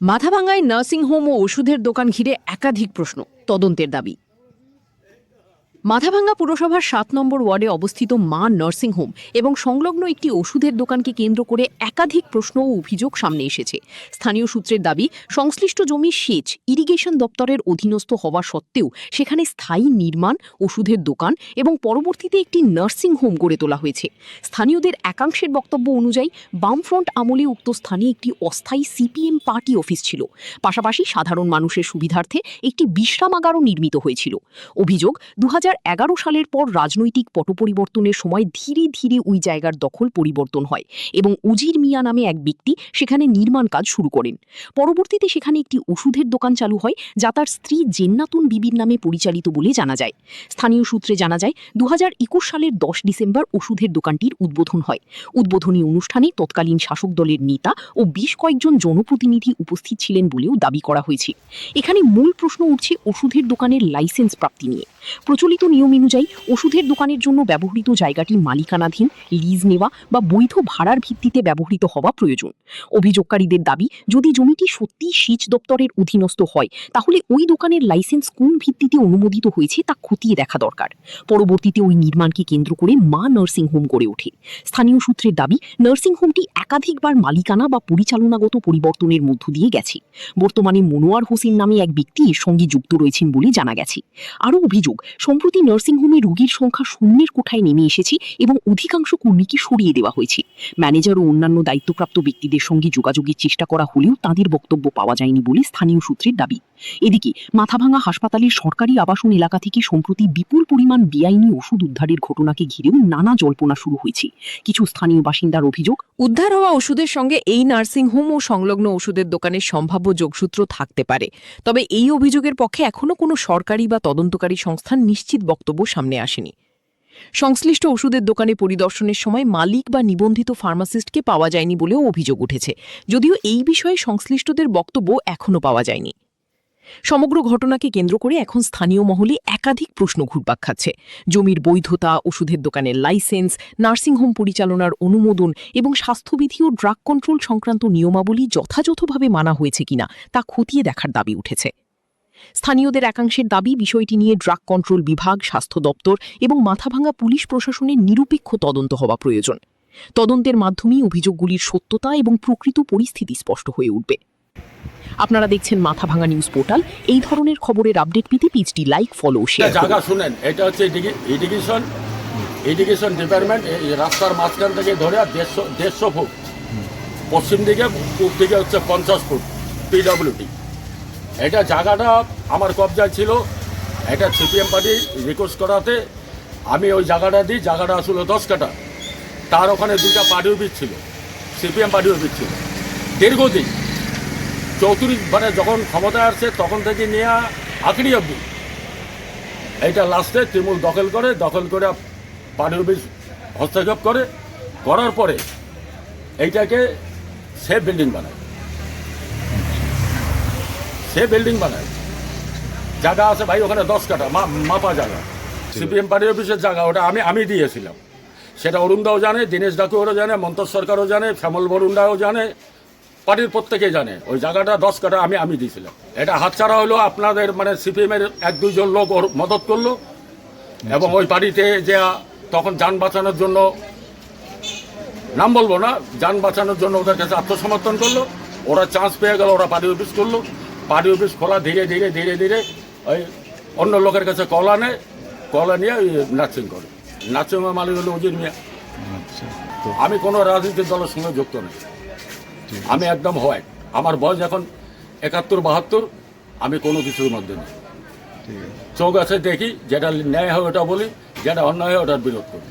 মাথাভাঙ্গায় nursing home ও ওষুধের দোকান ঘিরে একাধিক প্রশ্ন, তদন্তের দাবি। মাথাভাঙ্গা পুরসভার ৭ নম্বর ওয়ার্ডে অবস্থিত মা নার্সিংহোম এবং সংলগ্ন একটি ওষুধের দোকানকে কেন্দ্র করে একাধিক প্রশ্ন ও অভিযোগ সামনে এসেছে। স্থানীয় সূত্রের দাবি, সংশ্লিষ্ট জমি সেচ ইরিগেশন দপ্তরের অধীনস্থ হওয়া সত্ত্বেও সেখানে স্থায়ী নির্মাণ, ওষুধের দোকান এবং পরবর্তীতে একটি নার্সিংহোম গড়ে তোলা হয়েছে। স্থানীয়দের একাংশের বক্তব্য অনুযায়ী বামফ্রন্ট আমলে উক্ত স্থানে একটি অস্থায়ী সিপিএম পার্টি অফিস ছিল। পাশাপাশি সাধারণ মানুষের সুবিধার্থে একটি বিশ্রামাগারও নির্মিত হয়েছিল। অভিযোগ, ২০১১ সালের পর রাজনৈতিক পট পরিবর্তনের সময় ধীরে ধীরে ওই জায়গার দখল পরিবর্তন হয় এবং উজির মিয়া নামে এক ব্যক্তি সেখানে নির্মাণ কাজ শুরু করেন। পরবর্তীতে সেখানে একটি ওষুধের দোকান চালু হয়, যা তার স্ত্রী জেন্নাতুন বিবির নামে পরিচালিত বলে জানা যায়। স্থানীয় সূত্রে জানা যায়, ২০২১ সালের ১০ ডিসেম্বর ওষুধের দোকানটির উদ্বোধন হয়। উদ্বোধনী অনুষ্ঠানে তৎকালীন শাসক দলের নেতা ও বেশ কয়েকজন জনপ্রতিনিধি উপস্থিত ছিলেন বলেও দাবি করা হয়েছে। এখানে মূল প্রশ্ন উঠছে ওষুধের দোকানের লাইসেন্স প্রাপ্তি নিয়ে। প্রচলিত নিয়ম অনুযায়ী ওষুধের দোকানের জন্য ব্যবহৃত জায়গাটি মালিকানাধীন, লিজ নেওয়া বা বৈধ ভাড়ার ভিত্তিতে ব্যবহৃত হওয়া প্রয়োজন। অভিযোগকারীদের দাবি, যদি জমিটি সত্যিই সেচ দপ্তরের অধীনস্থ হয়, তাহলে ওই দোকানের লাইসেন্স কোন ভিত্তিতে অনুমোদিত হয়েছে তা খতিয়ে দেখা দরকার। পরবর্তীতে ওই নির্মাণকে কেন্দ্র করে মা নার্সিংহোম গড়ে ওঠে। স্থানীয় সূত্রের দাবি, নার্সিংহোমটি একাধিকবার মালিকানা বা পরিচালনাগত পরিবর্তনের মধ্য দিয়ে গেছে। বর্তমানে মনোয়ার হোসেন নামে এক ব্যক্তি এর সঙ্গে যুক্ত রয়েছেন বলে জানা গেছে। আরও অভিযোগ, সম্প্রতি নার্সিংহোমে রোগীর সংখ্যা শূন্যের কোঠায় নেমে এসেছে এবং অধিকাংশ কর্মীকে সরিয়ে দেওয়া হয়েছে। ম্যানেজার ও অন্যান্য দায়িত্বপ্রাপ্ত ব্যক্তিদের সঙ্গে যোগাযোগের চেষ্টা করা হলেও তাঁদের বক্তব্য পাওয়া যায়নি বলে স্থানীয় সূত্রের দাবি। এদিকে মাথাভাঙ্গা হাসপাতালের সরকারি আবাসন এলাকা থেকে সম্প্রতি বিপুল পরিমাণ বেআইনি ওষুধ উদ্ধারের ঘটনাকে ঘিরেও নানা জল্পনা শুরু হয়েছে। কিছু স্থানীয় বাসিন্দার অভিযোগ, উদ্ধার হওয়া ওষুধের সঙ্গে এই নার্সিংহোম ও সংলগ্ন ওষুধের দোকানের সম্ভাব্য যোগসূত্র থাকতে পারে। তবে এই অভিযোগের পক্ষে এখনও কোনো সরকারি বা তদন্তকারী সংস্থার নিশ্চিত বক্তব্য সামনে আসেনি। সংশ্লিষ্ট ওষুধের দোকানে পরিদর্শনের সময় মালিক বা নিবন্ধিত ফার্মাসিস্টকে পাওয়া যায়নি বলেও অভিযোগ উঠেছে, যদিও এই বিষয়ে সংশ্লিষ্টদের বক্তব্য এখনও পাওয়া যায়নি। সমগ্র ঘটনাকে কেন্দ্র করে এখন স্থানীয় মহলে একাধিক প্রশ্ন ঘুরপাক খাচ্ছে। জমির বৈধতা, ওষুধের দোকানের লাইসেন্স, নার্সিংহোম পরিচালনার অনুমোদন এবং স্বাস্থ্যবিধি ও ড্রাগ কন্ট্রোল সংক্রান্ত নিয়মাবলী যথাযথভাবে মানা হয়েছে কিনা তা খতিয়ে দেখার দাবি উঠেছে। স্থানীয়দের একাংশের দাবি, বিষয়টি নিয়ে ড্রাগ কন্ট্রোল বিভাগ, স্বাস্থ্য দপ্তর এবং মাথাভাঙ্গা পুলিশ প্রশাসনের নিরপেক্ষ তদন্ত হওয়া প্রয়োজন। তদন্তের মাধ্যমেই অভিযোগগুলির সত্যতা এবং প্রকৃত পরিস্থিতি স্পষ্ট হয়ে উঠবে। আপনারা দেখছেন মাথাভাঙ্গা নিউজ পোর্টাল। এই ধরনের খবরের আপডেট পেতে পেজটি লাইক, ফলো, শেয়ার জায়গা শুনেন, এটা হচ্ছে ইরিগেশন ডিপার্টমেন্ট। এই রাস্তার মাঝখান থেকে ধরে 150 ফুট পশ্চিম দিকে, পূর্ব দিকে হচ্ছে 50 ফুট পিডব্লিউডি। এটা জায়গাটা আমার কবজায় ছিল। এটা সিপিএম পার্টি রিকোয়েস্ট করাতে আমি ওই জায়গাটা দিই। জায়গাটা আসলে 10 কাঠা। তার ওখানে 2টা পার্টি অফিস ছিল, সিপিএম পার্টি অফিস ছিল দীর্ঘদিন। 34 যখন ক্ষমতায় আসছে তখন থেকে নিয়ে আখড়ি অব্দি এইটা লাস্টে তৃণমূল দখল করে পার্টি অফিস হস্তক্ষেপ করার পরে এইটাকে সে বিল্ডিং বানায়। জায়গা আছে ভাই ওখানে 10 কাঠা মাপা জায়গা, সিপিএম পার্টি অফিসের জায়গা। ওটা আমি দিয়েছিলাম। সেটা অরুণদাও জানে, দীনেশ ডাকুয়ারও জানে, মন্তর সরকারও জানে, শ্যামল বরুণদাও জানে, পার্টির প্রত্যেকেই জানে। ওই জায়গাটা 10 কাঠা আমি দিয়েছিলাম। এটা হাতছাড়া হলো আপনাদের সিপিএমের 1-2 জন লোক ওর মদত করলো এবং ওই পার্টিতে যে তখন যান বাঁচানোর জন্য, নাম বলবো না, যান বাঁচানোর জন্য ওদের কাছে আত্মসমর্পণ করলো। ওরা চান্স পেয়ে গেল, ওরা পার্টি অফিস করলো। পার্টি অফিস খোলা ধীরে ধীরে ওই অন্য লোকের কাছে কলা নিয়ে ওই নার্সিং করে। নার্সিংয়ের মালিক হলো উজির মিয়া। আমি কোনো রাজনৈতিক দলের সঙ্গে যুক্ত নেই। আমি একদম হোয়াইট। আমার বয়স এখন 71-72। আমি কোনো কিছুর মধ্যে নেই। চোখ আছে দেখি, যেটা ন্যায় হয় ওটা বলি, যেটা অন্যায় হয় ওটার বিরোধ করি।